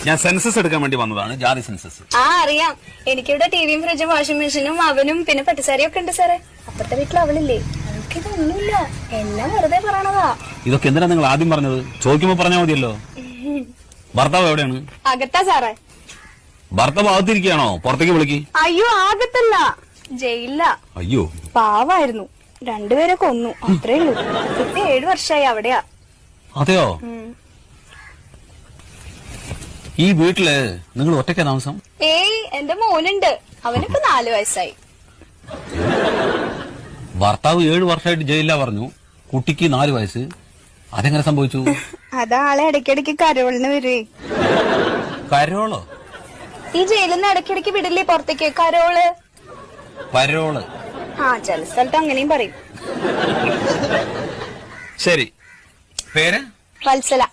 ഞാൻ സെൻസസ് എടുക്കാൻ വേണ്ടി വന്നതാണ്, ജാതി സെൻസസ്. ആ അറിയാം. എനിക്കിവിടെ ടിവിയും ഫ്രിഡ്ജും വാഷിംഗ് മെഷീനും അവനും പിന്നെ പട്ടുസാരിയും ഒക്കെ ഉണ്ട് സാറേ. അപ്പുറത്തെ വീട്ടിൽ അവളില്ലേ, അവൾക്കിതൊന്നുമില്ല, എല്ലാം വെറുതെ പറയണതാ. ഇതൊക്കെ എന്തിനാ നിങ്ങൾ ആദ്യം പറഞ്ഞത്? ചോദിക്കുമ്പോ പറഞ്ഞാൽ മതിയല്ലോ. ഭർത്താവ് എവിടെയാണ്? അകത്താ സാറേ. ഭർത്താവ് അകത്തിരിക്കുകയാണോ? പുറത്തേക്ക് വിളിക്ക്. അയ്യോ ആകത്തല്ല, ജയിലില്ല. അയ്യോ പാവായിരുന്നു, രണ്ടുപേരെ കൊന്നു, അത്രേ ഉള്ളൂ. ഇപ്പൊ 7 വർഷമായി അവിടെയാ. അതെയോ? ഈ വീട്ടില് നിങ്ങൾ ഒറ്റയ്ക്കാ താമസം? ഏയ് എന്റെ മോനുണ്ട്, അവനിപ്പോ 4 വയസ്സായി. ഭർത്താവ് 7 വർഷമായിട്ട് ജയിലിലാ പറഞ്ഞു, കുട്ടിക്ക് 4 വയസ്സ്. അതെങ്ങനെ സംഭവിച്ചു? അതാളെ ഇടയ്ക്കിടയ്ക്ക് കരോളിന് വരുവേ. കരോളോ? ഈ ജയിലിൽ നിന്ന് ഇടയ്ക്കിടയ്ക്ക് വിടില്ലേ പുറത്തേക്ക്, കരോള്. പരോള്? ആ ചില സ്ഥലത്ത് അങ്ങനെയും പറയും. ശരി, പേര്? വത്സല.